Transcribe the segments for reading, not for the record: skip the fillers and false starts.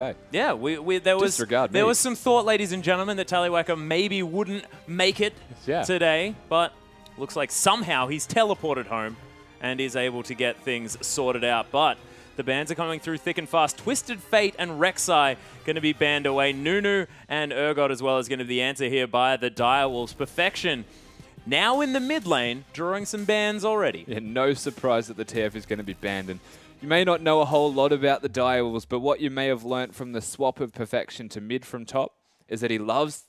Yeah, there was some thought, ladies and gentlemen, that Tallywhacker maybe wouldn't make it today, but looks like somehow he's teleported home and is able to get things sorted out. But the bans are coming through thick and fast. Twisted Fate and Rek'Sai going to be banned away. Nunu and Urgot as well is going to be the answer here by the Direwolves. Perfection now in the mid lane, drawing some bans already. Yeah, no surprise that the TF is going to be banned. And you may not know a whole lot about the Direwolves, but what you may have learnt from the swap of Perfection to mid from top is that he loves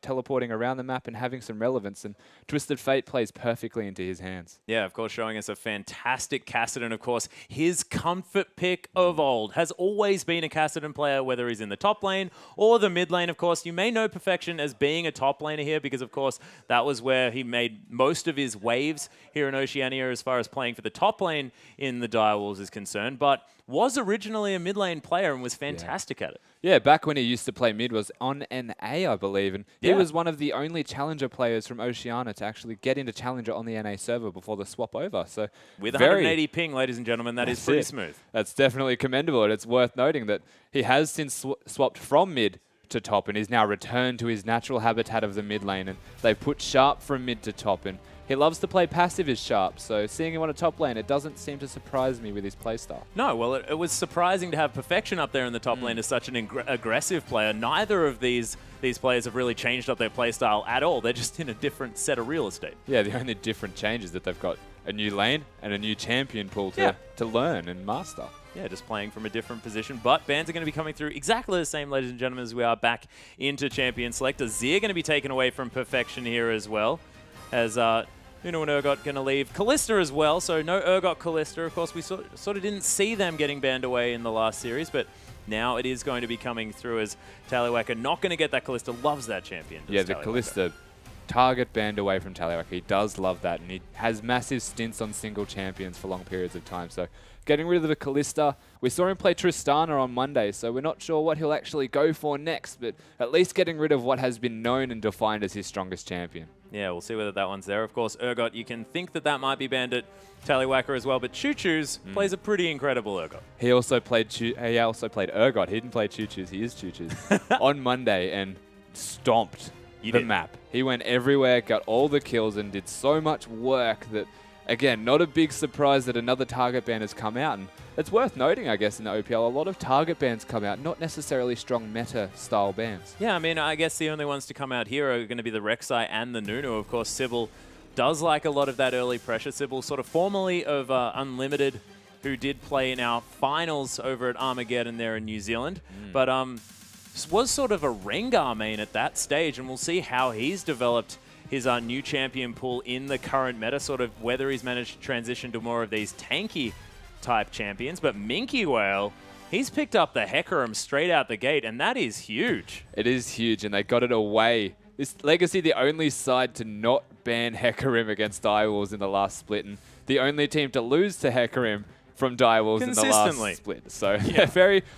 teleporting around the map and having some relevance, and Twisted Fate plays perfectly into his hands. Yeah, of course, showing us a fantastic Kassadin. Of course, his comfort pick of old has always been a Kassadin player, whether he's in the top lane or the mid lane. Of course, you may know Perfection as being a top laner here because, of course, that was where he made most of his waves here in Oceania as far as playing for the top lane in the Direwolves is concerned, but was originally a mid lane player and was fantastic at it. Yeah, back when he used to play mid was on NA, I believe, and he was one of the only Challenger players from Oceania to actually get into Challenger on the NA server before the swap over. So with 180 ping, ladies and gentlemen, that is pretty smooth. That's definitely commendable, and it's worth noting that he has since swapped from mid to top and is now returned to his natural habitat of the mid lane, and they put Sharp from mid to top, and he loves to play passive as Sharp, so seeing him on a top lane, it doesn't seem to surprise me with his playstyle. No, well, it was surprising to have Perfection up there in the top lane as such an aggressive player. Neither of these players have really changed up their playstyle at all. They're just in a different set of real estate. Yeah, the only different change is that they've got a new lane and a new champion pool to learn and master. Yeah, just playing from a different position. But bans are going to be coming through exactly the same, ladies and gentlemen, as we are back into Champion Select. Azir going to be taken away from Perfection here as well, as Nunu and Urgot going to leave. Kalista as well, so no Urgot Kalista. Of course, we sort of didn't see them getting banned away in the last series, but now it is going to be coming through as Tallywhacker not going to get that Kalista. Loves that champion. Yeah, the Kalista target banned away from Tallywhacker. He does love that, and he has massive stints on single champions for long periods of time. So getting rid of the Kalista. We saw him play Tristana on Monday, so we're not sure what he'll actually go for next, but at least getting rid of what has been known and defined as his strongest champion. Yeah, we'll see whether that one's there. Of course, Urgot, you can think that that might be banned at Tallywhacker as well, but Choo Choo's plays a pretty incredible Urgot. He also played Urgot. He didn't play Choo Choo's. He is Choo Choo's on Monday and stomped the map. He went everywhere, got all the kills, and did so much work that, again, not a big surprise that another target ban has come out. And it's worth noting, I guess, in the OPL, a lot of target bans come out, not necessarily strong meta-style bans. Yeah, I mean, I guess the only ones to come out here are going to be the Rek'Sai and the Nunu. Of course, Sybil does like a lot of that early pressure. Sybil, sort of formerly of Unlimited, who did play in our finals over at Armageddon there in New Zealand. But was sort of a Rengar main at that stage, and we'll see how he's developed his new champion pool in the current meta, sort of whether he's managed to transition to more of these tanky type champions. But Minky Whale, he's picked up the Hecarim straight out the gate, and that is huge. It is huge, and they got it away. This Legacy, the only side to not ban Hecarim against Direwolves in the last split, and the only team to lose to Hecarim from Direwolves in the last split. So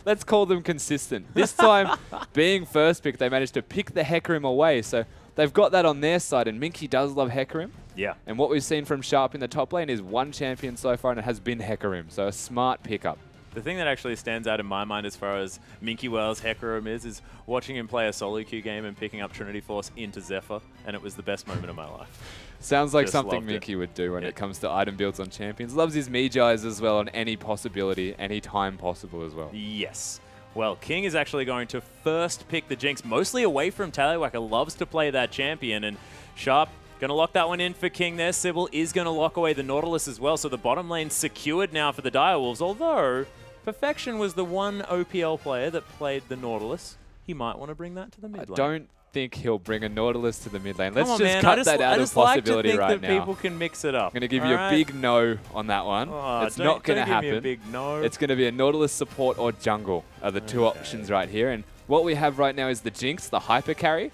let's call them consistent. This time, being first pick, they managed to pick the Hecarim away, so they've got that on their side, and Minky does love Hecarim. Yeah. And what we've seen from Sharp in the top lane is one champion so far, and it has been Hecarim, so a smart pickup. The thing that actually stands out in my mind as far as Minky Whale's Hecarim is watching him play a solo queue game and picking up Trinity Force into Zephyr, and it was the best moment of my life. Sounds like something Minky would do when it comes to item builds on champions. Loves his Mejais as well on any possibility, any time possible as well. Yes. Well, King is actually going to first pick the Jinx, mostly away from Tallywhacker. Loves to play that champion, and Sharp going to lock that one in for King there. Sybil is going to lock away the Nautilus as well, so the bottom lane secured now for the Direwolves, although Perfection was the one OPL player that played the Nautilus. He might want to bring that to the mid lane. I don't think he'll bring a Nautilus to the mid lane. Let's just cut that out of possibility right now. I just like to think that people can mix it up. I'm going to give you a big no on that one. It's not going to happen. Give me a big no. It's going to be a Nautilus support or jungle are the two options right here. And what we have right now is the Jinx, the hyper carry.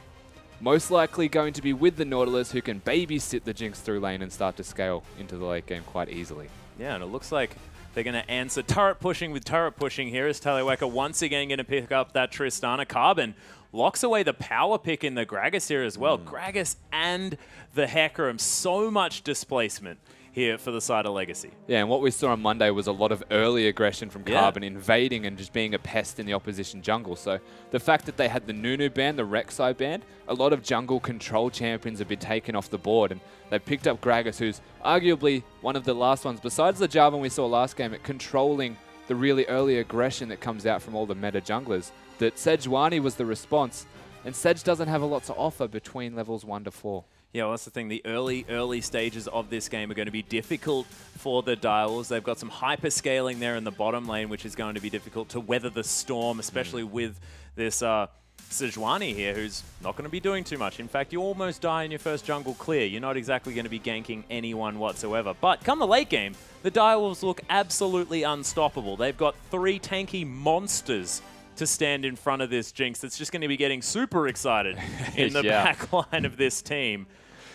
Most likely going to be with the Nautilus, who can babysit the Jinx through lane and start to scale into the late game quite easily. Yeah, and it looks like they're going to answer turret pushing with turret pushing here as Tallywhacker once again going to pick up that Tristana. Carbon locks away the power pick in the Gragas here as well. Gragas and the Hecarim, so much displacement here for the side of Legacy. Yeah, and what we saw on Monday was a lot of early aggression from Carbon, invading and just being a pest in the opposition jungle. So the fact that they had the Nunu ban, the Rek'Sai ban, a lot of jungle control champions have been taken off the board, and they picked up Gragas, who's arguably one of the last ones, besides the Jarvan we saw last game, at controlling the really early aggression that comes out from all the meta junglers. That Sejuani was the response, and Sej doesn't have a lot to offer between levels 1 to 4. Yeah, well, that's the thing. The early stages of this game are going to be difficult for the Direwolves. They've got some hyper-scaling there in the bottom lane, which is going to be difficult to weather the storm, especially with this Sejuani here, who's not going to be doing too much. In fact, you almost die in your first jungle clear. You're not exactly going to be ganking anyone whatsoever. But come the late game, the Direwolves look absolutely unstoppable. They've got 3 tanky monsters to stand in front of this Jinx that's just going to be getting super excited in the back line of this team.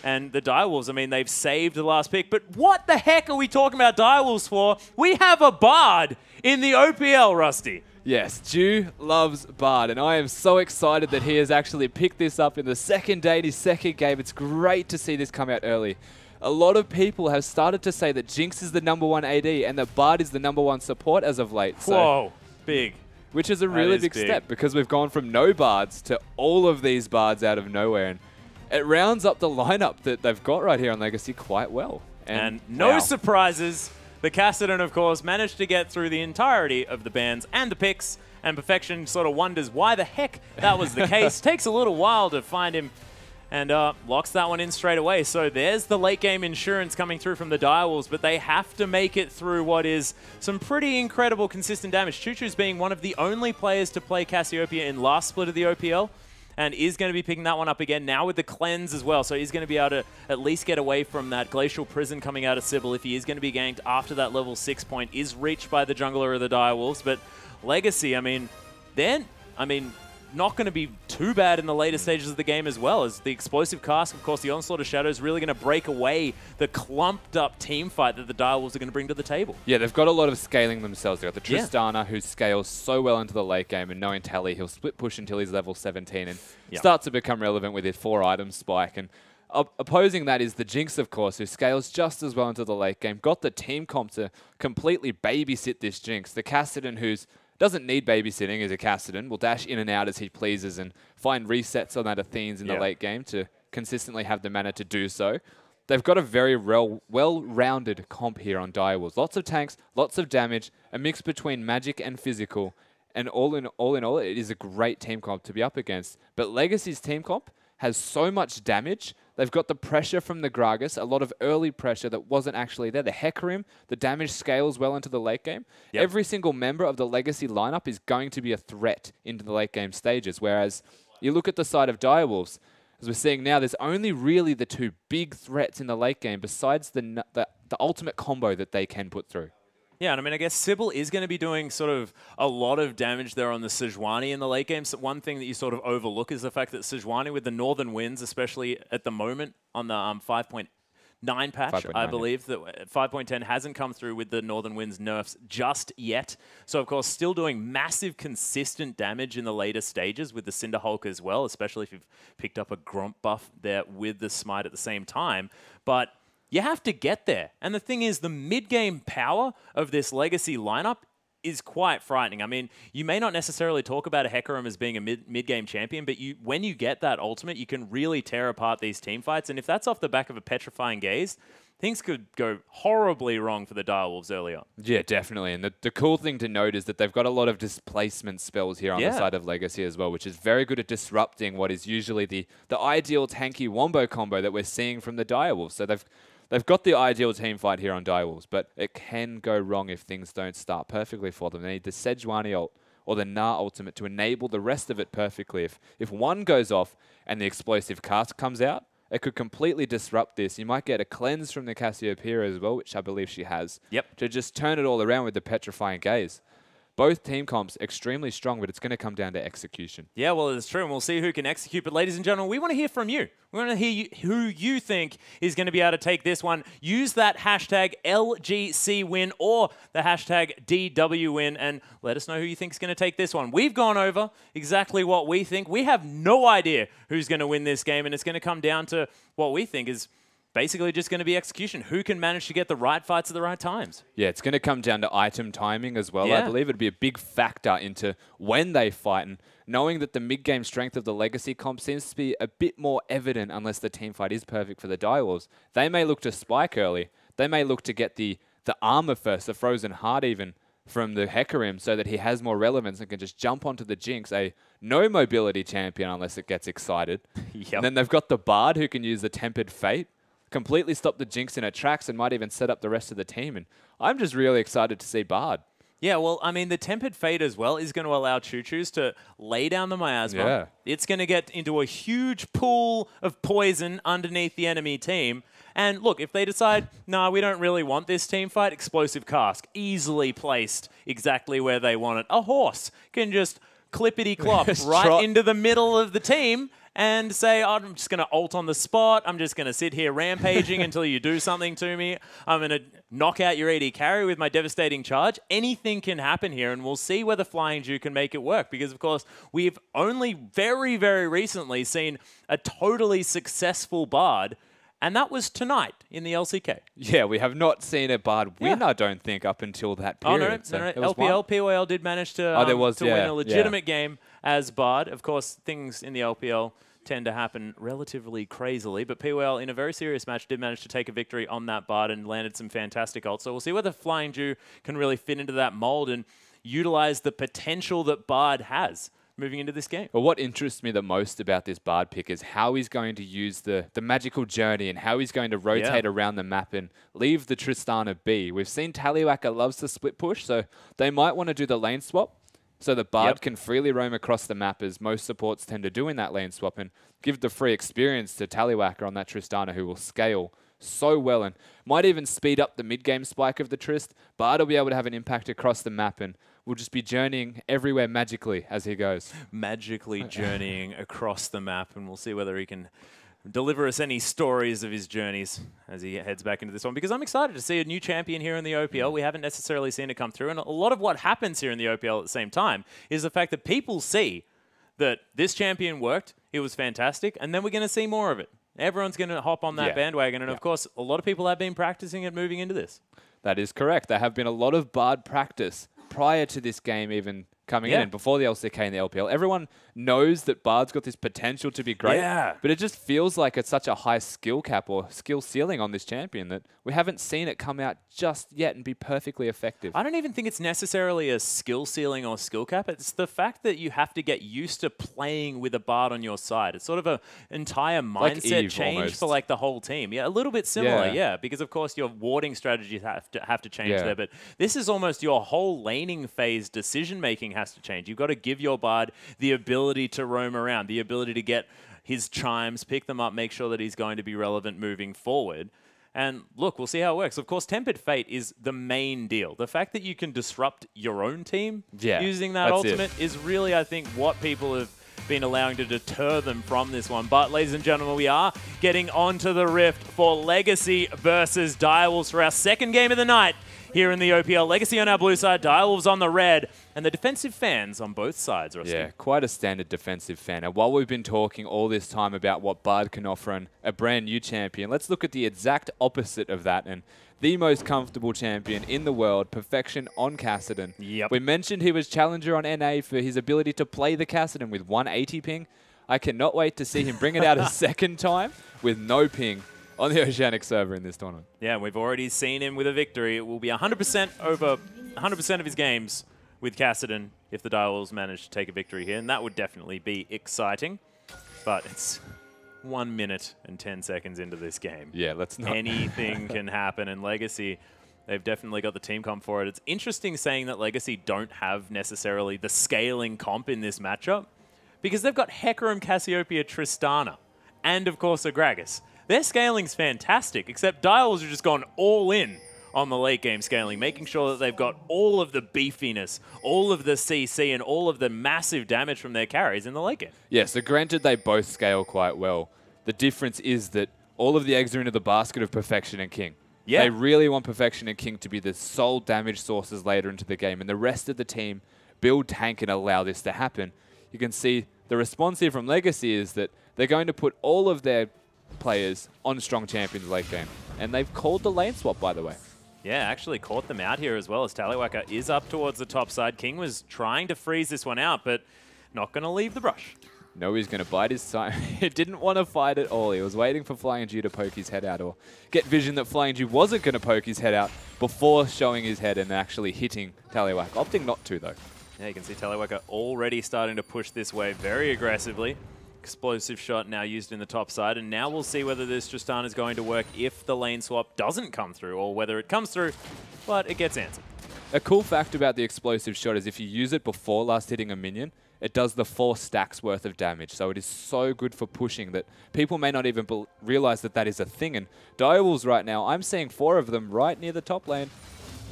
And the Direwolves, I mean, they've saved the last pick, but what the heck are we talking about Direwolves for? We have a Bard in the OPL, Rusty. Yes, Dew loves Bard, and I am so excited that he has actually picked this up in the second day, in his second game. It's great to see this come out early. A lot of people have started to say that Jinx is the #1 AD and that Bard is the #1 support as of late. So, whoa, big. Which is a really big step, because we've gone from no Bards to all of these Bards out of nowhere. And it rounds up the lineup that they've got right here on Legacy quite well. And no surprises. The Kassadin, of course, managed to get through the entirety of the bans and the picks, and Perfection sort of wonders why the heck that was the case. Takes a little while to find him, and locks that one in straight away. So there's the late game insurance coming through from the Direwolves, but they have to make it through what is some pretty incredible consistent damage. Chuchu's being one of the only players to play Cassiopeia in last split of the OPL, and is going to be picking that one up again now with the cleanse as well. So he's going to be able to at least get away from that Glacial Prison coming out of Sybil if he is going to be ganked after that level 6 point is reached by the jungler of the Direwolves. But Legacy, I mean, not going to be too bad in the later stages of the game as well, as the Explosive Cask, of course, the Onslaught of Shadow is really going to break away the clumped up team fight that the Direwolves are going to bring to the table. Yeah, they've got a lot of scaling themselves. They've got the Tristana, who scales so well into the late game, and knowing Tally, he'll split push until he's level 17 and starts to become relevant with his 4-item spike. And opposing that is the Jinx, of course, who scales just as well into the late game. Got the team comp to completely babysit this Jinx. The Kassadin, who's doesn't need babysitting as a Kassadin, will dash in and out as he pleases and find resets on that Athenes in the late game to consistently have the mana to do so. They've got a very well-rounded comp here on Direwolves. Lots of tanks, lots of damage, a mix between magic and physical, and all in all, it is a great team comp to be up against. But Legacy's team comp has so much damage. They've got the pressure from the Gragas, a lot of early pressure that wasn't actually there. The Hecarim, the damage scales well into the late game. Yep. Every single member of the Legacy lineup is going to be a threat into the late game stages, whereas you look at the side of Direwolves, as we're seeing now, there's only really the 2 big threats in the late game besides the ultimate combo that they can put through. Yeah, and I mean, I guess Sybil is going to be doing sort of a lot of damage there on the Sejuani in the late game. So one thing that you sort of overlook is the fact that Sejuani with the Northern Winds, especially at the moment on the 5.9 patch, I believe, that 5.10 hasn't come through with the Northern Winds nerfs just yet. So, of course, still doing massive consistent damage in the later stages with the Cinder Hulk as well, especially if you've picked up a Gromp buff there with the Smite at the same time. But you have to get there. And the thing is, the mid-game power of this Legacy lineup is quite frightening. I mean, you may not necessarily talk about a Hecarim as being a mid-game champion, but when you get that ultimate, you can really tear apart these team fights. And if that's off the back of a Petrifying Gaze, things could go horribly wrong for the Direwolves early on. Yeah, definitely. And the cool thing to note is that they've got a lot of displacement spells here on the side of Legacy as well, which is very good at disrupting what is usually the ideal tanky wombo combo that we're seeing from the Direwolves. So They've got the ideal team fight here on Direwolves, but it can go wrong if things don't start perfectly for them. They need the Sejuani ult or the Gnar ultimate to enable the rest of it perfectly. If one goes off and the Explosive Cask comes out, it could completely disrupt this. You might get a cleanse from the Cassiopeia as well, which I believe she has, to just turn it all around with the Petrifying Gaze. Both team comps extremely strong, but it's going to come down to execution. Yeah, well, it's true, and we'll see who can execute. But ladies and gentlemen, we want to hear from you. We want to hear who you think is going to be able to take this one. Use that hashtag LGCwin or the hashtag DWWin, and let us know who you think is going to take this one. We've gone over exactly what we think. We have no idea who's going to win this game, and it's going to come down to what we think is basically just going to be execution. Who can manage to get the right fights at the right times? Yeah, it's going to come down to item timing as well. I believe it'd be a big factor into when they fight, and knowing that the mid-game strength of the Legacy comp seems to be a bit more evident unless the team fight is perfect for the Direwolves. They may look to spike early. They may look to get the armor first, the Frozen Heart even, from the Hecarim so that he has more relevance and can just jump onto the Jinx, a no mobility champion unless it gets excited. And then they've got the Bard who can use the Tempered Fate, completely stop the Jinx in her tracks and might even set up the rest of the team. And I'm just really excited to see Bard. Yeah, well, I mean, the Tempered Fate as well is going to allow Choo-Choos to lay down the miasma. Yeah. It's going to get into a huge pool of poison underneath the enemy team. And look, if they decide, no, we don't really want this team fight, Explosive Cask, easily placed exactly where they want it. A horse can just clippity-clop right into the middle of the team and say, oh, I'm just going to ult on the spot. I'm just going to sit here rampaging until you do something to me. I'm going to knock out your AD carry with my devastating charge. Anything can happen here, and we'll see whether Flying Jew can make it work. Because, of course, we've only very, very recently seen a totally successful Bard, and that was tonight in the LCK. Yeah, we have not seen a Bard win, I don't think, up until that period. Oh, no. LPL, POL did manage to, win a legitimate game as Bard. Of course, things in the LPL tend to happen relatively crazily, but POL in a very serious match did manage to take a victory on that Bard and landed some fantastic ults. So we'll see whether Flying Jew can really fit into that mold and utilize the potential that Bard has moving into this game. Well, what interests me the most about this Bard pick is how he's going to use the magical journey and how he's going to rotate around the map and leave the Tristana be. We've seen Tallywacker loves to split push, so they might want to do the lane swap so the Bard can freely roam across the map, as most supports tend to do in that lane swap, and give the free experience to Tallywacker on that Tristana, who will scale so well and might even speed up the mid-game spike of the Trist. Bard will be able to have an impact across the map and will just be journeying everywhere magically as he goes. Magically journeying across the map, and we'll see whether he can deliver us any stories of his journeys as he heads back into this one, because I'm excited to see a new champion here in the OPL. We haven't necessarily seen it come through, and a lot of what happens here in the OPL at the same time is the fact that people see that this champion worked, it was fantastic, and then we're going to see more of it. Everyone's going to hop on that bandwagon, and of course, a lot of people have been practicing it moving into this. That is correct. There have been a lot of Bard practice prior to this game even coming in, and before the LCK and the LPL. Everyone knows that Bard's got this potential to be great, but it just feels like it's such a high skill cap or skill ceiling on this champion that we haven't seen it come out just yet and be perfectly effective. I don't even think it's necessarily a skill ceiling or skill cap. It's the fact that you have to get used to playing with a Bard on your side. It's sort of an entire mindset change for like the whole team. Yeah, a little bit similar, because of course your warding strategies have to change there, but this is almost your whole laning phase decision-making has to change. You've got to give your Bard the ability to roam around, the ability to get his chimes, pick them up, make sure that he's going to be relevant moving forward. And look, we'll see how it works. Of course, Tempered Fate is the main deal. The fact that you can disrupt your own team using that ultimate is really, I think, what people have been allowing to deter them from this one. But, ladies and gentlemen, we are getting onto the Rift for Legacy versus Direwolves for our second game of the night here in the OPL. Legacy on our blue side, Direwolves on the red, and the defensive fans on both sides. Yeah, quite a standard defensive fan. And while we've been talking all this time about what Bard can offer and a brand new champion, let's look at the exact opposite of that and the most comfortable champion in the world, Perfection on Kassadin. We mentioned he was challenger on NA for his ability to play the Kassadin with 180 ping. I cannot wait to see him bring it out a second time with no ping on the Oceanic server in this tournament. Yeah, we've already seen him with a victory. It will be 100% over 100% of his games with Kassadin if the Direwolves manage to take a victory here, and that would definitely be exciting. But it's 1 minute and 10 seconds into this game. Yeah, let's not. Anything can happen, and Legacy, they've definitely got the team comp for it. It's interesting saying that Legacy don't have necessarily the scaling comp in this matchup, because they've got Hecarim, Cassiopeia, Tristana, and of course a Gragas. Their scaling's fantastic, except Direwolves have just gone all in on the late game scaling, making sure that they've got all of the beefiness, all of the CC, and all of the massive damage from their carries in the late game. Yeah, so granted they both scale quite well. The difference is that all of the eggs are into the basket of Perfection and King. Yeah. They really want Perfection and King to be the sole damage sources later into the game, and the rest of the team build tank and allow this to happen. You can see the response here from Legacy is that they're going to put all of their players on strong champions late game. And they've called the lane swap, by the way. Yeah, actually caught them out here as well as Tallywacker is up towards the top side. King was trying to freeze this one out, but not going to leave the brush. No, he's going to bide his time. He didn't want to fight at all. He was waiting for Flying G to poke his head out or get vision that Flying G wasn't going to poke his head out before showing his head and actually hitting Tallywacker. Opting not to, though. Yeah, you can see Tallywacker already starting to push this way very aggressively. Explosive shot now used in the top side, and now we'll see whether this Tristana is going to work if the lane swap doesn't come through, or whether it comes through, but it gets answered. A cool fact about the explosive shot is if you use it before last hitting a minion, it does the 4 stacks worth of damage. So it is so good for pushing that people may not even realize that that is a thing. And Direwolves right now, I'm seeing 4 of them right near the top lane.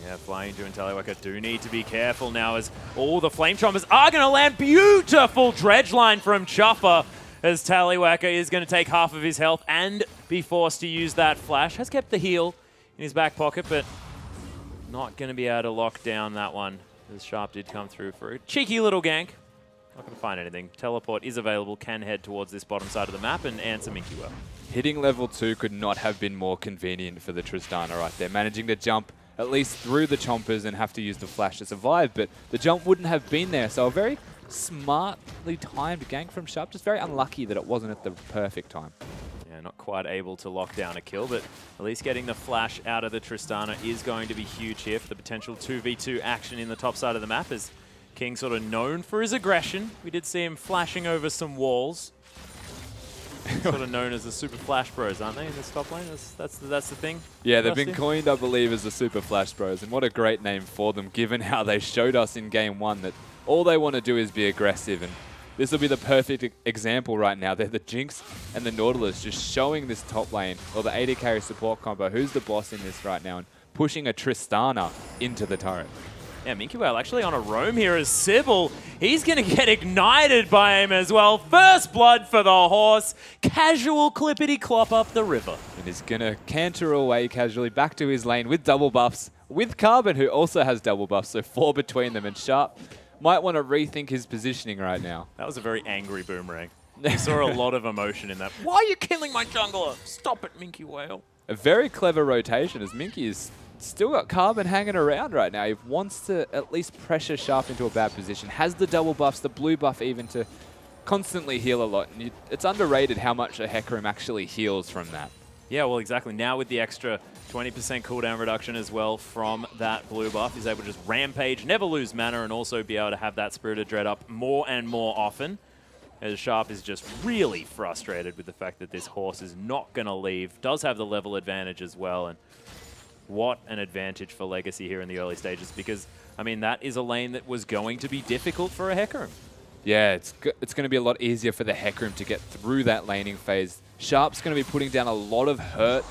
Yeah, Flying Jew and Tallywacker do need to be careful now as all the Flame Chompers are going to land. Beautiful dredge line from Chuffer as Tallywacker is going to take half of his health and be forced to use that flash. Has kept the heal in his back pocket, but not going to be able to lock down that one as Sharp did come through for a cheeky little gank. Not going to find anything. Teleport is available, can head towards this bottom side of the map and answer Minky well. Hitting level 2 could not have been more convenient for the Tristana right there. Managing to jump at least through the Chompers and have to use the flash to survive, but the jump wouldn't have been there. So a very smartly timed gank from Sharp. Just very unlucky that it wasn't at the perfect time. Yeah, not quite able to lock down a kill, but at least getting the flash out of the Tristana is going to be huge here for the potential 2v2 action in the top side of the map, as King sort of known for his aggression. We did see him flashing over some walls. Sort of known as the Super Flash Bros, aren't they, in this top lane? That's the thing? Yeah, they've been coined, I believe, as the Super Flash Bros, and what a great name for them, given how they showed us in Game 1 that all they want to do is be aggressive, and this will be the perfect example right now. They're the Jinx and the Nautilus just showing this top lane, or the AD carry support combo, who's the boss in this right now, and pushing a Tristana into the turret. Yeah, Minky Whale actually on a roam here as Sybil. He's going to get ignited by him as well. First blood for the horse. Casual clippity clop up the river. And he's going to canter away casually back to his lane with double buffs, with Carbon, who also has double buffs, so 4 between them. And Sharp might want to rethink his positioning right now. That was a very angry boomerang. You saw a lot of emotion in that. Why are you killing my jungler? Stop it, Minky Whale. A very clever rotation as Minky is still got Carbon hanging around right now. He wants to at least pressure Sharp into a bad position. Has the double buffs, the blue buff even, to constantly heal a lot. And it's underrated how much a Hecarim actually heals from that. Yeah, well, exactly. Now with the extra 20% cooldown reduction as well from that blue buff, he's able to just rampage, never lose mana, and also be able to have that Spirited Dread up more and more often. As Sharp is just really frustrated with the fact that this horse is not going to leave. Does have the level advantage as well. And what an advantage for Legacy here in the early stages, because, I mean, that is a lane that was going to be difficult for a Hecarim. Yeah, it's going to be a lot easier for the Hecarim to get through that laning phase. Sharp's going to be putting down a lot of hurt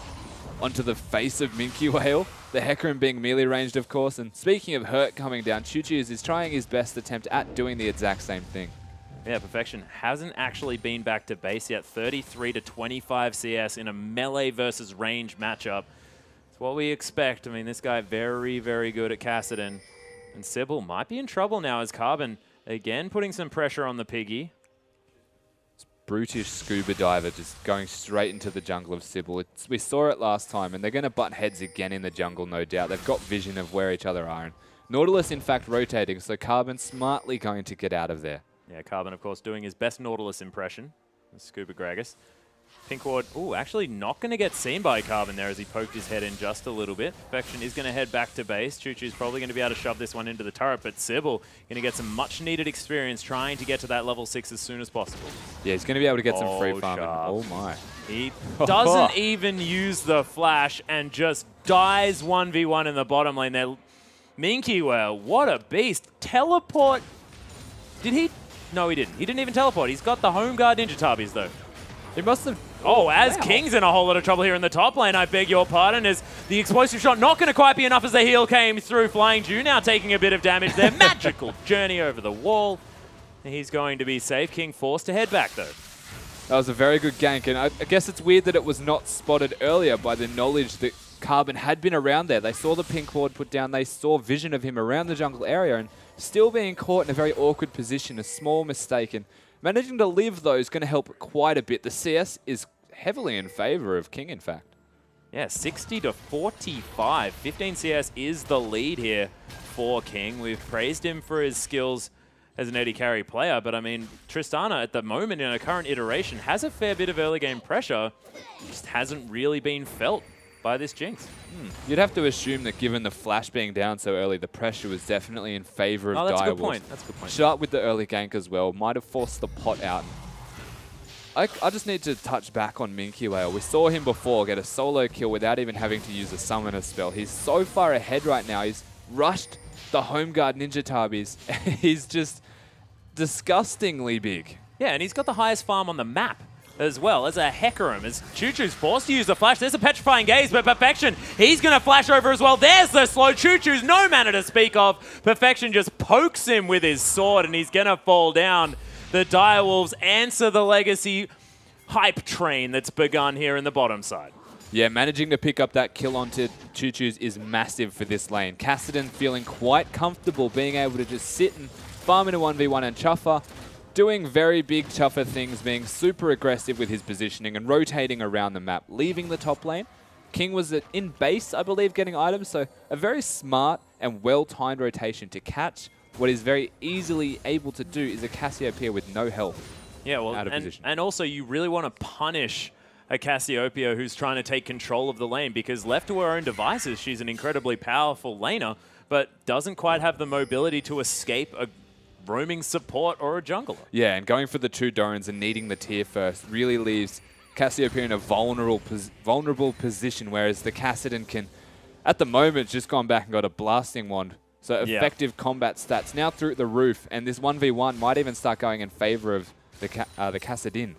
onto the face of Minky Whale, the Hecarim being melee ranged, of course. And speaking of hurt coming down, Chuchu is trying his best attempt at doing the exact same thing. Yeah, Perfection hasn't actually been back to base yet. 33 to 25 CS in a melee versus range matchup. It's what we expect. I mean, this guy very, very good at Kassadin. And Sybil might be in trouble now as Carbon, again, putting some pressure on the Piggy. It's brutish scuba diver just going straight into the jungle of Sybil. We saw it last time, and they're going to butt heads again in the jungle, no doubt. They've got vision of where each other are. And Nautilus, in fact, rotating, so Carbon smartly going to get out of there. Yeah, Carbon, of course, doing his best Nautilus impression. Scuba Gragas. Pink Ward, ooh, actually not going to get seen by Carbon there as he poked his head in just a little bit. Perfection is going to head back to base. Chuchu's probably going to be able to shove this one into the turret, but Sybil going to get some much-needed experience trying to get to that level 6 as soon as possible. Yeah, he's going to be able to get some free farming. Sharp. Oh, my. He doesn't even use the flash and just dies 1v1 in the bottom lane there. Minky Whale, what a beast. Teleport. Did he? No, he didn't. He didn't even teleport. He's got the home guard Ninja Tabis, though. He must have... Oh, as King's in a whole lot of trouble here in the top lane, I beg your pardon, as the explosive shot not going to quite be enough as the heal came through. Flying Jew now taking a bit of damage there. Magical journey over the wall. He's going to be safe. King forced to head back, though. That was a very good gank, and I guess it's weird that it was not spotted earlier by the knowledge that Carbon had been around there. They saw the pink ward put down. They saw vision of him around the jungle area, and still being caught in a very awkward position, a small mistake. And managing to live, though, is going to help quite a bit. The CS is heavily in favor of King, in fact. Yeah, 60 to 45. 15 CS is the lead here for King. We've praised him for his skills as an early carry player, but I mean, Tristana at the moment in a current iteration has a fair bit of early game pressure, just hasn't really been felt by this Jinx. You'd have to assume that given the flash being down so early, the pressure was definitely in favor of Direwolf. That's a good point. That's a good point. Sharp with the early gank as well, might have forced the pot out. I just need to touch back on Minky Whale. We saw him before get a solo kill without even having to use a summoner spell. He's so far ahead right now. He's rushed the home guard Ninja Tabis. He's just disgustingly big. Yeah, and he's got the highest farm on the map as well as a Hecarim. As Choo-Choo's forced to use the flash. There's a Petrifying Gaze, but Perfection, he's going to flash over as well. There's the slow. Choo-Choo's no mana to speak of. Perfection just pokes him with his sword, and he's going to fall down. The Direwolves answer the Legacy hype train that's begun here in the bottom side. Yeah, managing to pick up that kill onto Choo-Choo's is massive for this lane. Kassadin feeling quite comfortable being able to just sit and farm in a 1v1 and Chuffer, doing very big Chuffer things, being super aggressive with his positioning and rotating around the map, leaving the top lane. King was in base, I believe, getting items, so a very smart and well-timed rotation to catch. What he's very easily able to do is a Cassiopeia with no health. Yeah, well, out of position. And also you really want to punish a Cassiopeia who's trying to take control of the lane, because left to her own devices, she's an incredibly powerful laner, but doesn't quite have the mobility to escape a roaming support or a jungler. Yeah, and going for the two Dorans and needing the tier first really leaves Cassiopeia in a vulnerable position, whereas the Kassadin can, at the moment, just gone back and got a blasting wand. So effective combat stats now through the roof, and this 1v1 might even start going in favor of the Kassadin.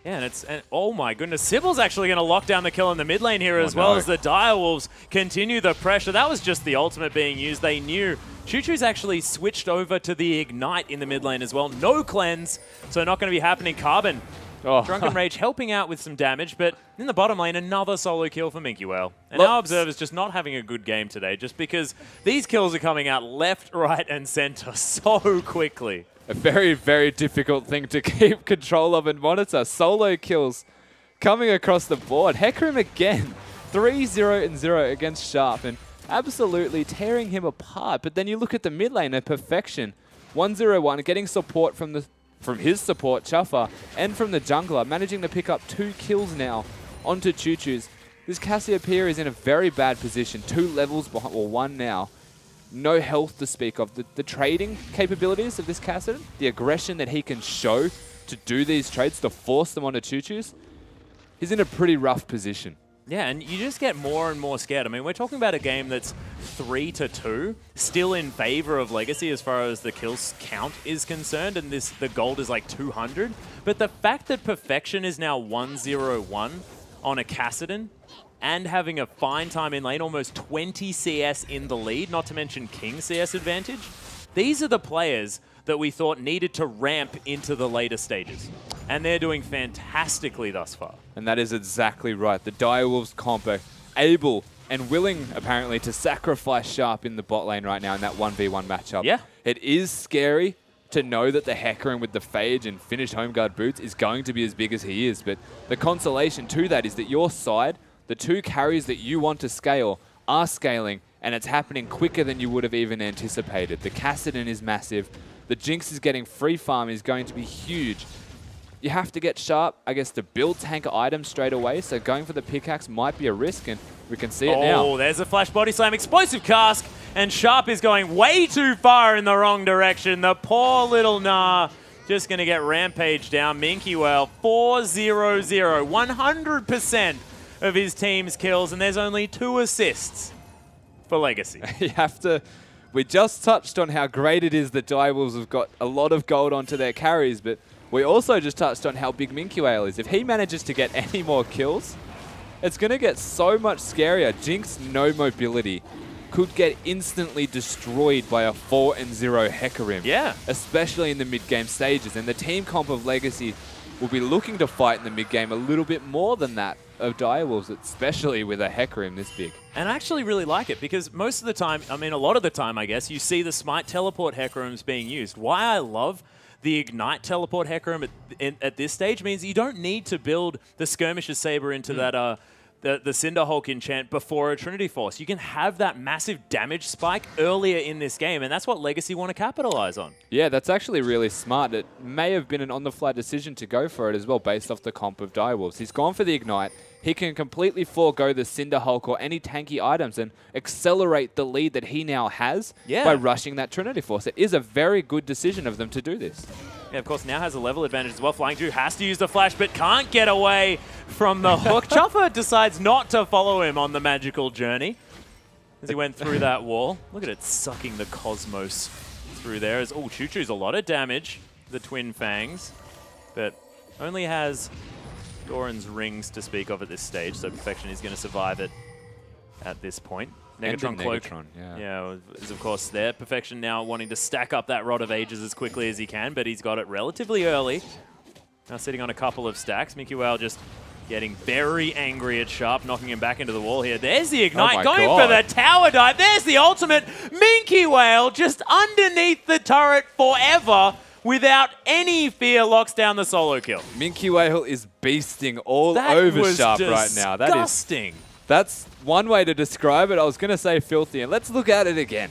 Yeah, and oh my goodness, Sybil's actually going to lock down the kill in the mid lane here as well as the Direwolves continue the pressure. That was just the ultimate being used. They knew Choo-Choo's actually switched over to the Ignite in the mid lane as well. No cleanse, so not going to be happening. Carbon, Drunken Rage helping out with some damage, but in the bottom lane, another solo kill for Minky Whale. And our Observer's just not having a good game today, just because these kills are coming out left, right, and center so quickly. A very, very difficult thing to keep control of and monitor. Solo kills coming across the board. Hecarim again, 3-0-0 against Sharp, and absolutely tearing him apart. But then you look at the mid lane at Perfection, 1-0-1, getting support from his support, Chuffer, and from the jungler, managing to pick up 2 kills now onto Choo-Choo's. This Cassiopeia is in a very bad position, 2 levels behind, or 1 now. No health to speak of. The trading capabilities of this Kassadin, the aggression that he can show to do these trades, to force them onto Choo-Choo's, he's in a pretty rough position. Yeah, and you just get more and more scared. I mean, we're talking about a game that's 3-2, still in favor of Legacy as far as the kills count is concerned, and the gold is like 200. But the fact that Perfection is now 1-0-1 on a Kassadin, and having a fine time in lane, almost 20 CS in the lead, not to mention King CS advantage. These are the players that we thought needed to ramp into the later stages. And they're doing fantastically thus far. And that is exactly right. The Direwolves comp are able and willing, apparently, to sacrifice Sharp in the bot lane right now in that 1v1 matchup. Yeah. It is scary to know that the Hecarim with the Phage and finished home guard boots is going to be as big as he is. But the consolation to that is that your side, the 2 carries that you want to scale, are scaling, and it's happening quicker than you would have even anticipated. The Kassadin is massive. The Jinx is getting free farm, is going to be huge. You have to get Sharp, I guess, to build tank items straight away, so going for the pickaxe might be a risk, and we can see it now. Oh, there's a flash body slam, explosive cask, and Sharp is going way too far in the wrong direction. The poor little Nah just going to get rampaged down. Minky Whale, 4-0-0, 100% of his team's kills, and there's only 2 assists for Legacy. You have to... We just touched on how great it is that Direwolves have got a lot of gold onto their carries, but we also just touched on how big Minky Whale is. If he manages to get any more kills, it's going to get so much scarier. Jinx, no mobility, could get instantly destroyed by a 4-0 Hecarim. Yeah. Especially in the mid-game stages. And the team comp of Legacy will be looking to fight in the mid-game a little bit more than that of Direwolves, especially with a Hecarim this big. And I actually really like it, because most of the time, I mean a lot of the time I guess, you see the Smite teleport Hecarims being used. Why I love the Ignite teleport Hecarim at this stage means you don't need to build the Skirmisher Saber into that the Cinder Hulk enchant before a Trinity Force. You can have that massive damage spike earlier in this game, and that's what Legacy want to capitalize on. Yeah, that's actually really smart. It may have been an on-the-fly decision to go for it as well, based off the comp of Direwolves. He's gone for the Ignite. He can completely forego the Cinder Hulk or any tanky items and accelerate the lead that he now has by rushing that Trinity Force. It is a very good decision of them to do this. Yeah, of course, now has a level advantage as well. Flying Drew has to use the flash, but can't get away from the hook. Chuffer decides not to follow him on the magical journey as he went through that wall. Look at it sucking the Cosmos through there. As Choo Choo's a lot of damage, the Twin Fangs, but only has Doran's rings to speak of at this stage, so Perfection is going to survive it at this point. Negatron Cloak, is of course there. Perfection now wanting to stack up that Rod of Ages as quickly as he can, but he's got it relatively early. Now sitting on a couple of stacks. Minky Whale just getting very angry at Sharp, knocking him back into the wall here. There's the Ignite, going for the tower dive. There's the ultimate. Minky Whale just underneath the turret forever without any fear, locks down the solo kill. Minky Whale is beasting all over Sharp right now. That was disgusting. That's one way to describe it. I was going to say filthy, and let's look at it again.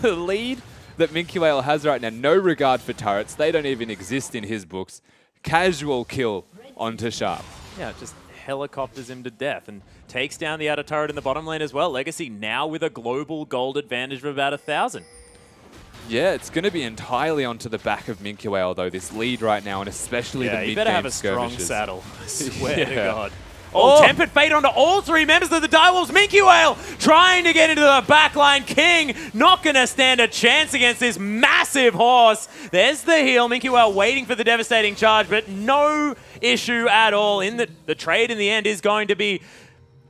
The lead that Minky Whale has right now, no regard for turrets. They don't even exist in his books. Casual kill onto Sharp. Yeah, just helicopters him to death and takes down the outer turret in the bottom lane as well. Legacy now with a global gold advantage of about 1,000. Yeah, it's going to be entirely onto the back of Minky Whale, though, this lead right now, and especially the mid-game skirmishes. Yeah, you better have a strong saddle. I swear to God. Tempered Fate onto all three members of the Direwolves. Minky Whale trying to get into the backline. King not going to stand a chance against this massive horse. There's the heal. Minky Whale waiting for the devastating charge, but no issue at all. In the trade in the end is going to be,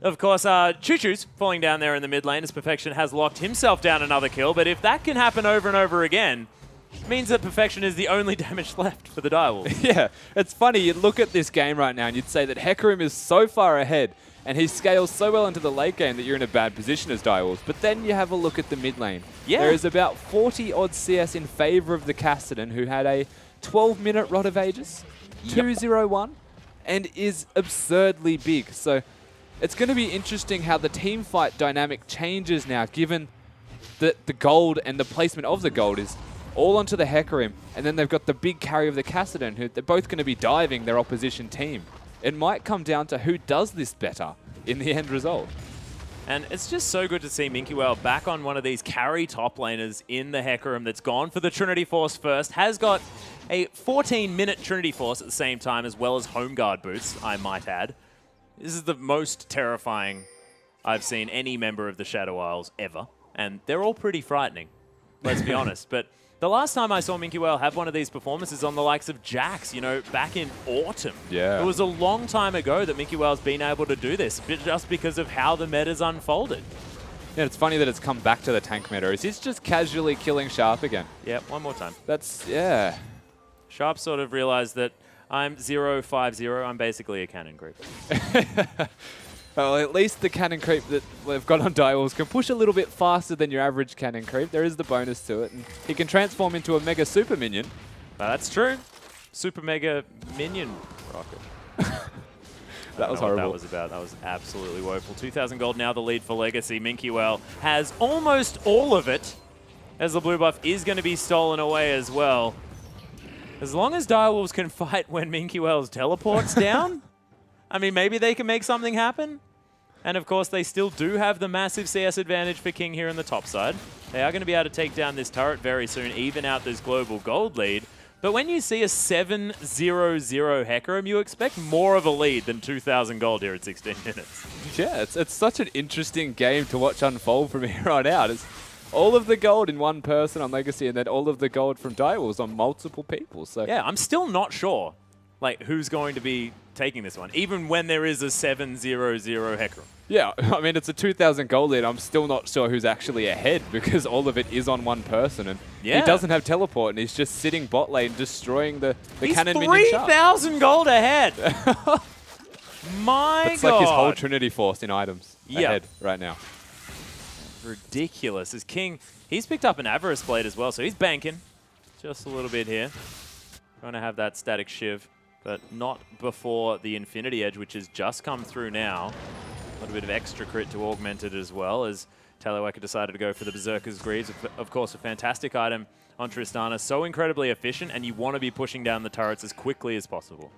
of course, Choo Choo's falling down there in the mid lane as Perfection has locked himself down another kill. But if that can happen over and over again, it means that Perfection is the only damage left for the Direwolves. Yeah, it's funny. You look at this game right now and you'd say that Hecarim is so far ahead and he scales so well into the late game that you're in a bad position as Direwolves. But then you have a look at the mid lane. Yeah. There is about 40-odd CS in favor of the Cassidy, who had a 12-minute Rod of Ages, 2-0-1, and is absurdly big. So it's going to be interesting how the team fight dynamic changes now, given that the gold and the placement of the gold is all onto the Hecarim, and then they've got the big carry of the Cassidy, who they're both going to be diving their opposition team. It might come down to who does this better in the end result. And it's just so good to see Minky Whale back on one of these carry top laners in the Hecarim that's gone for the Trinity Force first, has got a 14-minute Trinity Force at the same time, as well as Home Guard boots, I might add. This is the most terrifying I've seen any member of the Shadow Isles ever, and they're all pretty frightening, let's be honest. But the last time I saw Minky Whale have one of these performances on the likes of Jax, you know, back in autumn. Yeah. It was a long time ago that Minky Whale's been able to do this, just because of how the meta's unfolded. Yeah, it's funny that it's come back to the tank meta. Is he's just casually killing Sharp again? Yeah, one more time. That's, yeah. Sharp sort of realized that I'm 0-5-0. I'm basically a cannon creep. Well, at least the cannon creep that we've got on Direwolves can push a little bit faster than your average cannon creep. There is the bonus to it. And he can transform into a mega super minion. That's true. Super mega minion rocket. That was horrible. What that was about. That was absolutely woeful. 2,000 gold now the lead for Legacy. Minky Whale has almost all of it, as the blue buff is going to be stolen away as well. As long as Direwolves can fight when Minky Whale's teleports down, I mean, maybe they can make something happen. And of course, they still do have the massive CS advantage for King here in the top side. They are going to be able to take down this turret very soon, even out this global gold lead. But when you see a 7-0-0 Hecarim, you expect more of a lead than 2,000 gold here at 16 minutes. Yeah, it's such an interesting game to watch unfold from here on out. It's all of the gold in one person on Legacy, and then all of the gold from Direwolves on multiple people. So yeah, I'm still not sure like who's going to be taking this one, even when there is a 7-0-0 Hecarim. Yeah, I mean, it's a 2,000 gold lead. I'm still not sure who's actually ahead because all of it is on one person. And he doesn't have teleport, and he's just sitting bot lane destroying the cannon minion. He's 3,000 gold ahead. My God. It's like his whole Trinity Force in items ahead right now. Ridiculous. As King, he's picked up an Avarice Blade as well, so he's banking just a little bit here. Trying to have that static shiv, but not before the Infinity Edge, which has just come through now. A little bit of extra crit to augment it as well, as Talaweka decided to go for the Berserker's Greaves. Of course, a fantastic item on Tristana. So incredibly efficient, and you want to be pushing down the turrets as quickly as possible.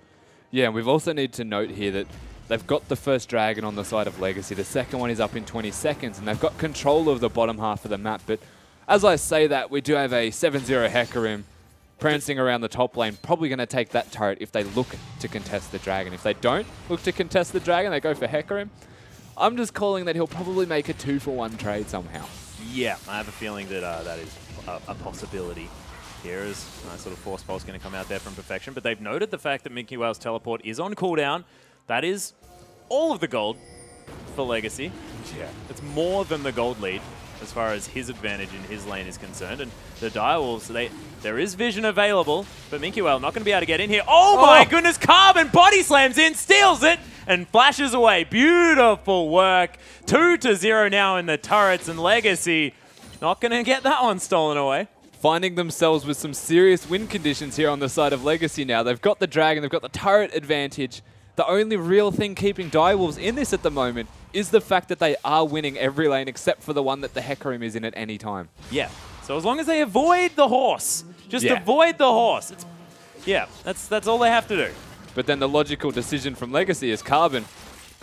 Yeah, and we've also need to note here that they've got the first dragon on the side of Legacy. The second one is up in 20 seconds, and they've got control of the bottom half of the map. But as I say that, we do have a 7-0 Hecarim prancing around the top lane, probably going to take that turret if they look to contest the dragon. If they don't look to contest the dragon, they go for Hecarim. I'm just calling that he'll probably make a 2-for-1 trade somehow. Yeah, I have a feeling that that is a possibility here, as a nice little Force Pulse going to come out there from Perfection. But they've noted the fact that Minky Whale's teleport is on cooldown. That is all of the gold for Legacy. Yeah, it's more than the gold lead as far as his advantage in his lane is concerned. And the Direwolves, there is vision available, but Minky Whale not going to be able to get in here. Oh my goodness, Carbon body slams in, steals it, and flashes away. Beautiful work. 2-0 now in the turrets, and Legacy not going to get that one stolen away. Finding themselves with some serious win conditions here on the side of Legacy now. They've got the dragon, they've got the turret advantage. The only real thing keeping Direwolves in this at the moment is the fact that they are winning every lane except for the one that the Hecarim is in at any time. Yeah, so as long as they avoid the horse, just avoid the horse. Yeah, that's all they have to do. But then the logical decision from Legacy is Carbon.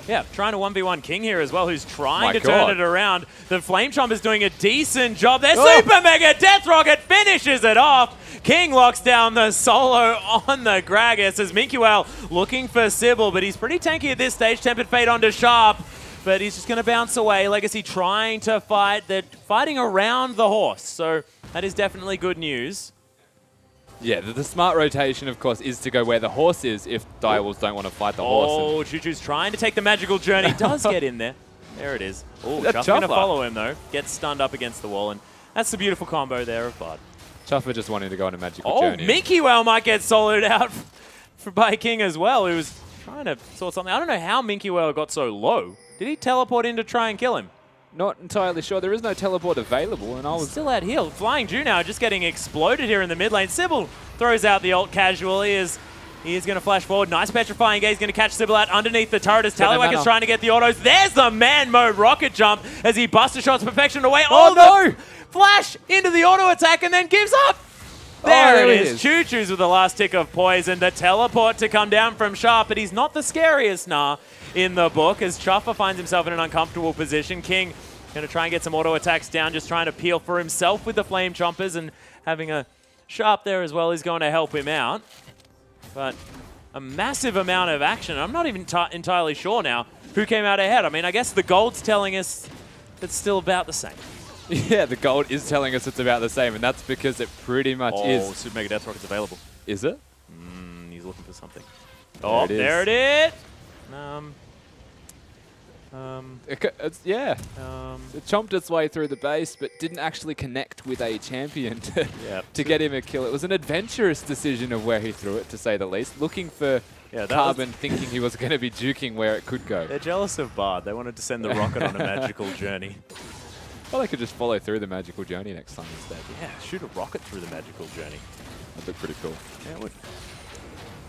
Yeah, trying to 1v1 King here as well, who's trying to turn it around. The Flame Chomp is doing a decent job. Their Super Mega Death Rocket finishes it off. King locks down the solo on the Gragas as Minky Whale looking for Sybil, but he's pretty tanky at this stage. Tempered Fate onto Sharp, but he's just going to bounce away. Legacy trying to fight. They're fighting around the horse, so that is definitely good news. Yeah, the smart rotation, of course, is to go where the horse is if Direwolves don't want to fight the horse. Oh, Choo-Choo's trying to take the magical journey. Does get in there. There it is. Oh, Chuff's going to follow him, though. Gets stunned up against the wall, and that's the beautiful combo there of Bud. Chuffer just wanting to go on a magical journey. Oh, Minky Whale might get soloed out by King as well, who was trying to sort something. I don't know how Minky Whale got so low. Did he teleport in to try and kill him? Not entirely sure. There is no teleport available, and I was still at heal. Flying Jew now just getting exploded here in the mid lane. Sybil throws out the ult casually as he is going to flash forward. Nice petrifying gaze, going to catch Sybil out underneath the turret as Talaweka is trying to get the autos. There's the man mode rocket jump as he buster shots Perfection away. Oh no! Flash into the auto attack and then gives up. There it is. Choo-Choo's with the last tick of poison. The teleport to come down from Sharp, but he's not the scariest in the book as Chuffer finds himself in an uncomfortable position. King going to try and get some auto attacks down, just trying to peel for himself with the Flame Chompers, and having a Sharp there as well is going to help him out. But a massive amount of action. I'm not even entirely sure now who came out ahead. I mean, I guess the gold's telling us it's still about the same. Yeah, the gold is telling us it's about the same, and that's because it pretty much is. Oh, Super Mega Death Rocket's available. Is it? He's looking for something. Oh, there it is. It chomped its way through the base, but didn't actually connect with a champion to get him a kill. It was an adventurous decision of where he threw it, to say the least. Looking for Carbon, thinking he was going to be juking where it could go. They're jealous of Bard. They wanted to send the rocket on a magical journey. Well, they could just follow through the magical journey next time instead. Yeah, shoot a rocket through the magical journey. That'd be pretty cool. Yeah, it would.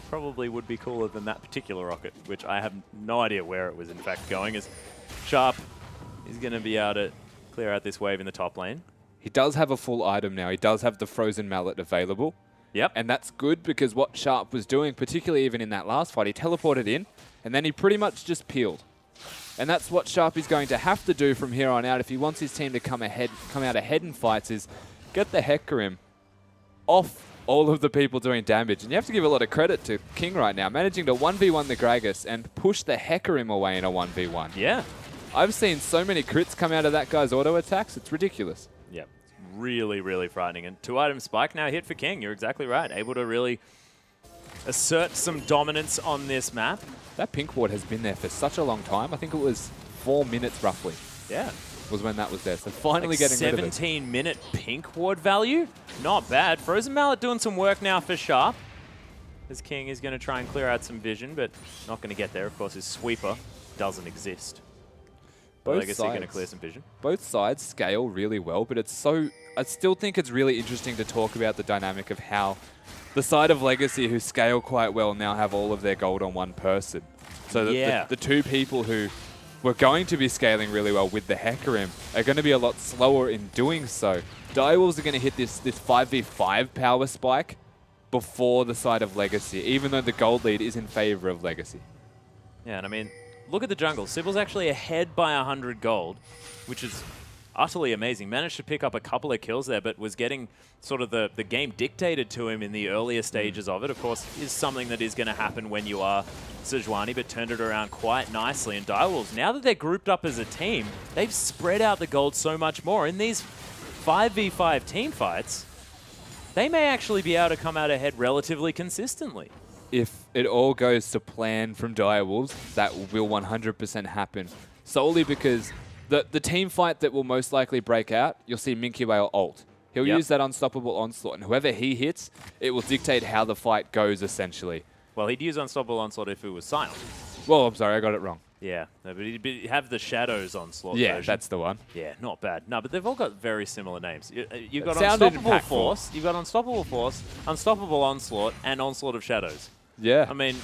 Probably would be cooler than that particular rocket, which I have no idea where it was in fact going, as Sharp is going to be able to clear out this wave in the top lane. He does have a full item now. He does have the Frozen Mallet available. Yep. And that's good because what Sharp was doing, particularly even in that last fight, he teleported in and then he pretty much just peeled. And that's what Sharp is going to have to do from here on out if he wants his team to come out ahead in fights, is get the Hecarim off all of the people doing damage. And you have to give a lot of credit to King right now, managing to 1v1 the Gragas and push the Hecarim away in a 1v1. Yeah. I've seen so many crits come out of that guy's auto attacks, it's ridiculous. Yeah, it's really, really frightening. And 2-item spike now hit for King. You're exactly right. Able to really assert some dominance on this map. That pink ward has been there for such a long time. I think it was 4 minutes roughly. Yeah. Was when that was there. So finally getting rid of it. 17-minute pink ward value. Not bad. Frozen Mallet doing some work now for Sharp. As King is going to try and clear out some vision, but not going to get there. Of course, his sweeper doesn't exist. Both sides going to clear some vision. Both sides scale really well, but it's so... I still think it's really interesting to talk about the dynamic of how the side of Legacy, who scale quite well, now have all of their gold on one person. So the two people who were going to be scaling really well with the Hecarim are going to be a lot slower in doing so. Direwolves are going to hit this 5v5 power spike before the side of Legacy, even though the gold lead is in favor of Legacy. Yeah, and I mean, look at the jungle. Sybil's actually ahead by 100 gold, which is utterly amazing. Managed to pick up a couple of kills there, but was getting sort of the game dictated to him in the earlier stages of it. Of course, is something that is going to happen when you are Sejuani, but turned it around quite nicely. And Direwolves, now that they're grouped up as a team, they've spread out the gold so much more. In these 5v5 team fights, they may actually be able to come out ahead relatively consistently. If it all goes to plan from Direwolves, that will 100% happen. Solely because the team fight that will most likely break out, you'll see Minky Whale ult. He'll use that Unstoppable Onslaught, and whoever he hits, it will dictate how the fight goes, essentially. Well, he'd use Unstoppable Onslaught if it was silent. Well, I'm sorry, I got it wrong. Yeah, no, but he'd have the Shadows Onslaught version. That's the one. Yeah, not bad. No, but they've all got very similar names. You've got Unstoppable Force, you've got Unstoppable Force, Unstoppable Onslaught, and Onslaught of Shadows. Yeah. I mean,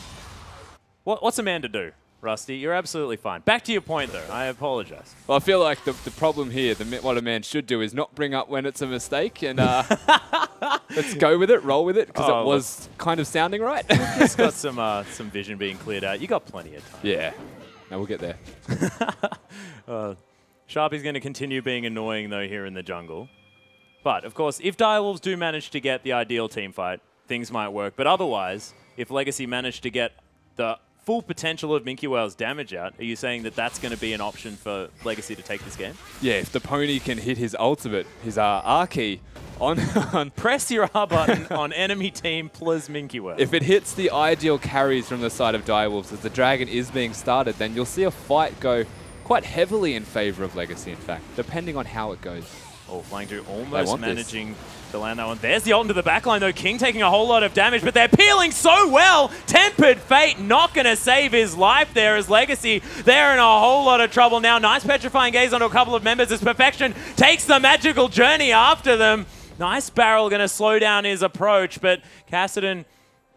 what's a man to do, Rusty? You're absolutely fine. Back to your point, though. I apologize. Well, I feel like the problem here, what a man should do is not bring up when it's a mistake, and let's go with it, roll with it, because it was kind of sounding right. It's got some vision being cleared out. You got plenty of time. Yeah. No, we'll get there. Sharpie's going to continue being annoying, though, here in the jungle. But, of course, if Direwolves do manage to get the ideal team fight, things might work. But otherwise, if Legacy managed to get the full potential of Minky Whale's damage out, are you saying that that's going to be an option for Legacy to take this game? Yeah, if the pony can hit his ultimate, his R key, on press your R button on enemy team plus Minky Whale. If it hits the ideal carries from the side of Direwolves as the dragon is being started, then you'll see a fight go quite heavily in favor of Legacy, in fact, depending on how it goes. Oh, flying through, almost managing to land that one. There's the ult into the backline, though. King taking a whole lot of damage, but they're peeling so well. Tempered Fate not going to save his life there as Legacy. They're in a whole lot of trouble now. Nice Petrifying Gaze onto a couple of members as Perfection takes the magical journey after them. Nice barrel going to slow down his approach, but Cassidy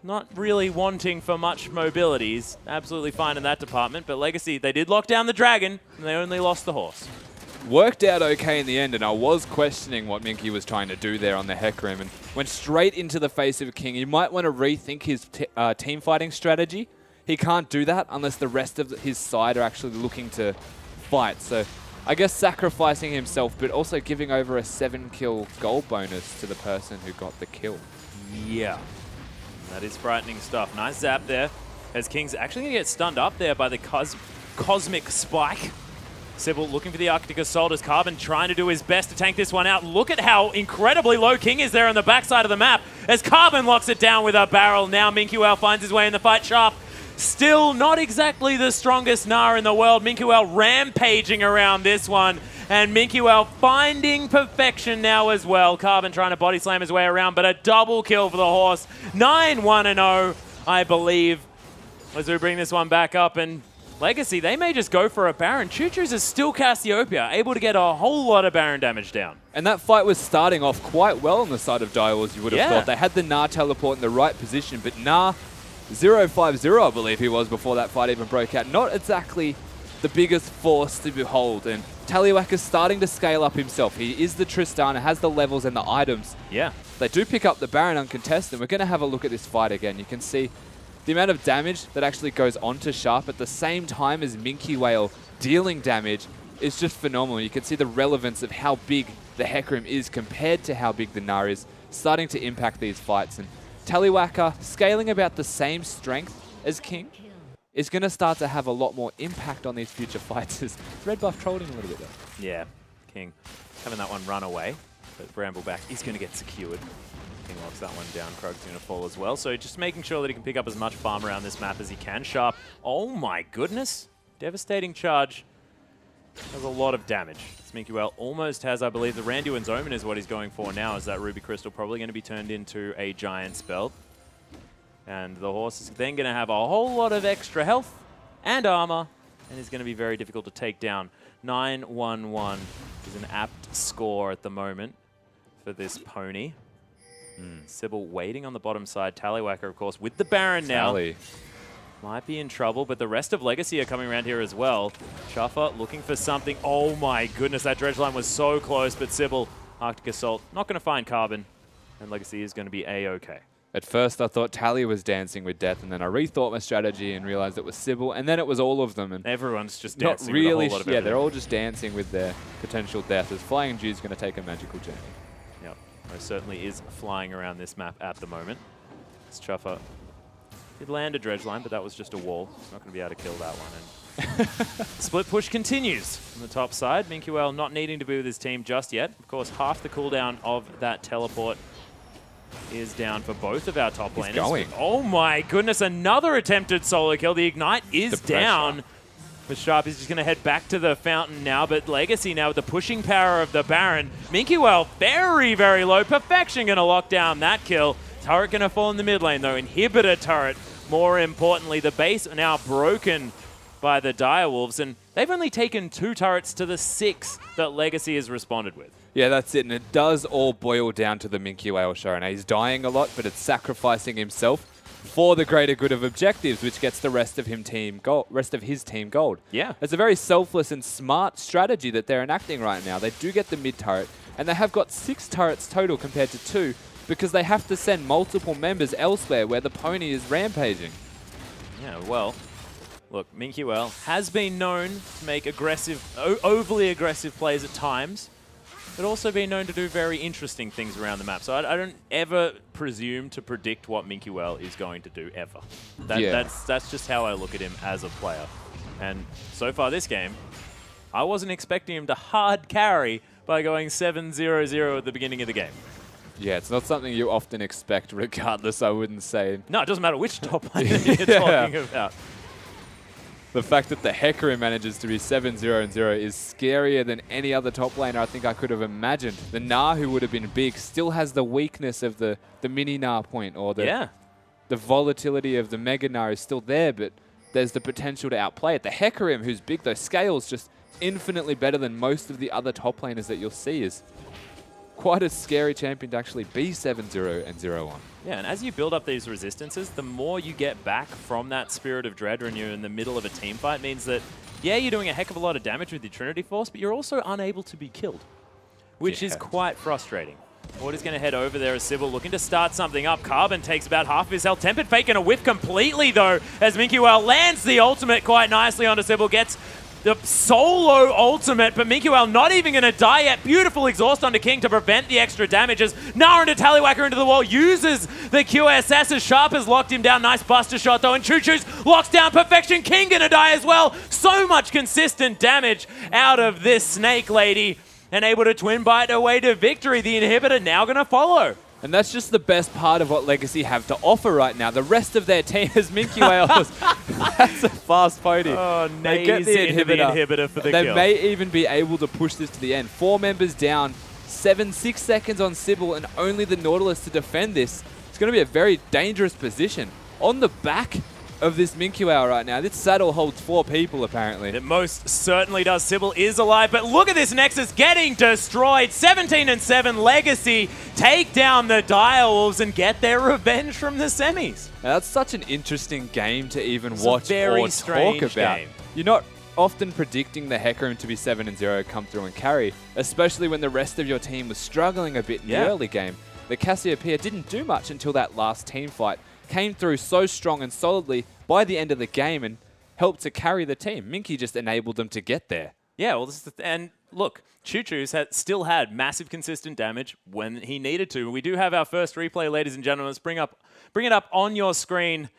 not really wanting for much mobility. He's absolutely fine in that department, but Legacy, they did lock down the dragon, and they only lost the horse. Worked out okay in the end, and I was questioning what Minky was trying to do there on the Hecarim, and went straight into the face of King. He might want to rethink his team fighting strategy. He can't do that unless the rest of his side are actually looking to fight. So I guess sacrificing himself, but also giving over a 7-kill gold bonus to the person who got the kill. Yeah, that is frightening stuff. Nice zap there, as King's actually going to get stunned up there by the Cosmic Spike. Sybil looking for the Arctic Assault as Carbon trying to do his best to tank this one out. Look at how incredibly low King is there on the backside of the map as Carbon locks it down with a barrel. Now Minky Whale finds his way in the fight. Sharp still not exactly the strongest Gnar in the world. Minky Whale rampaging around this one, and Minky Whale finding perfection now as well. Carbon trying to body slam his way around, but a double kill for the horse. 9-1-0, I believe. As we bring this one back up, and Legacy, they may just go for a Baron. Choo-Choo's is still Cassiopeia, able to get a whole lot of Baron damage down. And that fight was starting off quite well on the side of Direwolves, you would have thought. They had the Gnar teleport in the right position, but Gnar 050, I believe he was, before that fight even broke out. Not exactly the biggest force to behold, and Tallywhack is starting to scale up himself. He is the Tristana, has the levels and the items. Yeah. They do pick up the Baron uncontested. We're going to have a look at this fight again. You can see the amount of damage that actually goes onto Sharp at the same time as Minky Whale dealing damage is just phenomenal. You can see the relevance of how big the Hecarim is compared to how big the Gnar is, starting to impact these fights. And Tallywhacker, scaling about the same strength as King, is going to start to have a lot more impact on these future fights. As Red Buff trolled him a little bit there. Yeah, King having that one run away, but Brambleback is going to get secured. King locks that one down. Krug's going to fall as well. So just making sure that he can pick up as much farm around this map as he can. Sharp, oh my goodness. Devastating charge. Does a lot of damage. Minky Whale almost has, I believe, the Randuin's Omen is what he's going for now, as that Ruby Crystal probably going to be turned into a giant spell. And the horse is then going to have a whole lot of extra health and armor, and is going to be very difficult to take down. 9-1-1 is an apt score at the moment for this pony. Sybil waiting on the bottom side. Tallywhacker, of course, with the Baron now. Might be in trouble, but the rest of Legacy are coming around here as well. Chuffer looking for something. Oh my goodness, that dredge line was so close, but Sybil, Arctic Assault, not going to find Carbon, and Legacy is going to be A-okay. At first, I thought Tally was dancing with death, and then I rethought my strategy and realized it was Sybil, and then it was all of them. And everyone's just dancing with a whole lot of yeah, they're all just dancing with their potential death, as Flying Dew's going to take a magical journey. Yep, most certainly is flying around this map at the moment. It's Chuffer. Did land a dredge line, but that was just a wall. He's not going to be able to kill that one. And split push continues on the top side. Minkuel not needing to be with his team just yet. Of course, half the cooldown of that teleport is down for both of our top laners. He's going. Oh my goodness, another attempted solo kill. The Ignite is down. But Sharp is just going to head back to the fountain now, but Legacy now with the pushing power of the Baron. Minkuel very, very low. Perfection going to lock down that kill. Turret going to fall in the mid lane though. Inhibitor turret. More importantly, the base are now broken by the Direwolves, and they've only taken 2 turrets to the 6 that Legacy has responded with. Yeah, that's it, and it does all boil down to the Minkuel show. Now, he's dying a lot, but it's sacrificing himself for the greater good of objectives, which gets the rest of his team gold. Yeah. It's a very selfless and smart strategy that they're enacting right now. They do get the mid turret, and they have got 6 turrets total compared to 2, because they have to send multiple members elsewhere where the pony is rampaging. Yeah, well, look, Minkuel has been known to make aggressive, overly aggressive plays at times, but also been known to do very interesting things around the map. So I don't ever presume to predict what Minkuel is going to do, ever. That's just how I look at him as a player. And so far this game, I wasn't expecting him to hard carry by going 7-0-0 at the beginning of the game. Yeah, it's not something you often expect regardless, I wouldn't say. No, it doesn't matter which top lane you're talking about. The fact that the Hecarim manages to be 7-0-0 is scarier than any other top laner I think I could have imagined. The Gnar, who would have been big, still has the weakness of the mini Gnar point, or the volatility of the Mega Gnar is still there, but there's the potential to outplay it. The Hecarim, who's big though, scales just infinitely better than most of the other top laners that you'll see, is quite a scary champion to actually be 7-0 and 0-1. Yeah, and as you build up these resistances, the more you get back from that Spirit of Dread when you're in the middle of a team fight means that, yeah, you're doing a heck of a lot of damage with your Trinity Force, but you're also unable to be killed, which is quite frustrating. Order's going to head over there as Sybil looking to start something up. Carbon takes about half of his health. Tempered Fate going to whiff completely, though, as Minkuel lands the ultimate quite nicely onto Sybil, gets the solo ultimate, but Minkuel not even going to die yet. Beautiful exhaust onto King to prevent the extra damages. Gnar into Tallywhacker into the wall, uses the QSS as Sharp has locked him down. Nice buster shot though, and Choo Choo's locks down Perfection. King going to die as well. So much consistent damage out of this Snake Lady, and able to twin bite her way to victory. The inhibitor now going to follow. And that's just the best part of what Legacy have to offer right now. The rest of their team is Minkuel's. That's a fast pony. Oh, they get the inhibitor for the kill. They may even be able to push this to the end. 4 members down, 6 seconds on Sybil, and only the Nautilus to defend this. It's going to be a very dangerous position. On the back of this Minkuel right now. This saddle holds 4 people, apparently. It most certainly does. Sybil is alive, but look at this Nexus getting destroyed. 17-7 Legacy take down the Direwolves and get their revenge from the semis. Now, that's such an interesting game to even watch or talk about. Game. You're not often predicting the Hecarim to be 7-0 come through and carry, especially when the rest of your team was struggling a bit in the early game. The Cassiopeia didn't do much until that last team fight. Came through so strong and solidly by the end of the game and helped to carry the team. Minky just enabled them to get there. Yeah, well, this is and look, Choo Choo's still had massive consistent damage when he needed to. We do have our first replay, ladies and gentlemen. Let's bring it up on your screen.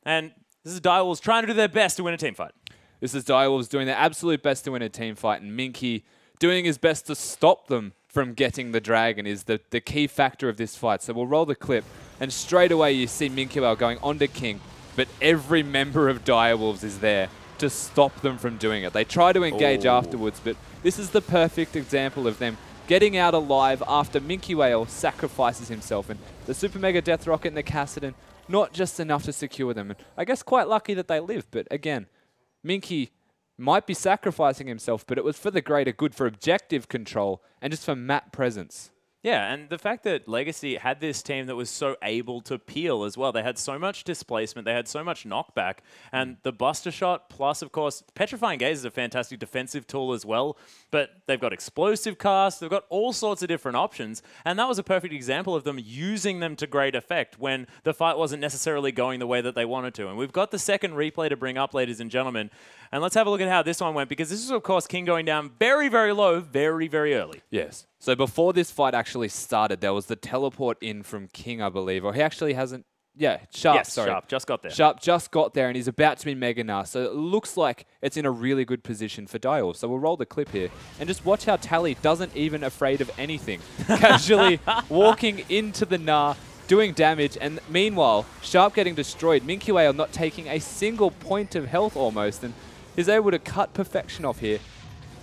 And this is Direwolves trying to do their best to win a team fight. This is Direwolves doing their absolute best to win a team fight, and Minky doing his best to stop them from getting the dragon is the key factor of this fight. So we'll roll the clip. And straight away you see Minkuel going onto King, but every member of Direwolves is there to stop them from doing it. They try to engage afterwards, but this is the perfect example of them getting out alive after Minkuel sacrifices himself. And the Super Mega Death Rocket and the Cassidon, not just enough to secure them. And I guess quite lucky that they live, but again, Minky might be sacrificing himself, but it was for the greater good, for objective control, and just for map presence. Yeah, and the fact that Legacy had this team that was so able to peel as well. They had so much displacement, they had so much knockback, and the Buster Shot, plus, of course, Petrifying Gaze is a fantastic defensive tool as well, but they've got explosive cast, they've got all sorts of different options, and that was a perfect example of them using them to great effect when the fight wasn't necessarily going the way that they wanted to. And we've got the second replay to bring up, ladies and gentlemen, and let's have a look at how this one went, because this is, of course, King going down very, very low, very, very early. Yes. So before this fight actually started, there was the teleport in from King, I believe. Or he actually hasn't... Yeah, Sharp, yes, sorry. Sharp just got there. Sharp just got there, and he's about to be Mega Gnar. So it looks like it's in a really good position for Dial. So we'll roll the clip here. And just watch how Tally doesn't even afraid of anything. Casually walking into the Gnar, doing damage, and meanwhile, Sharp getting destroyed. Minky not taking a single point of health almost, and is able to cut Perfection off here.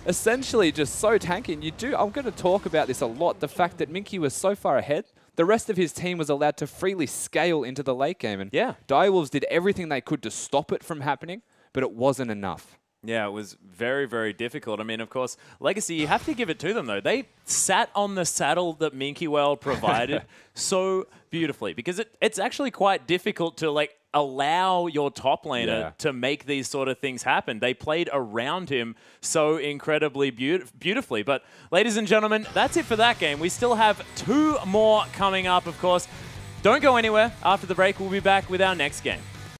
Essentially just so tanky, and I'm going to talk about this a lot, the fact that Minky was so far ahead, the rest of his team was allowed to freely scale into the late game, and yeah, Direwolves did everything they could to stop it from happening, but it wasn't enough. Yeah, it was very, very difficult. I mean, of course, Legacy, you have to give it to them, though. They sat on the saddle that Minky provided so beautifully, because it's actually quite difficult to, like, allow your top laner to make these sort of things happen. They played around him so incredibly beautifully. But, ladies and gentlemen, that's it for that game. We still have 2 more coming up, of course. Don't go anywhere. After the break, we'll be back with our next game.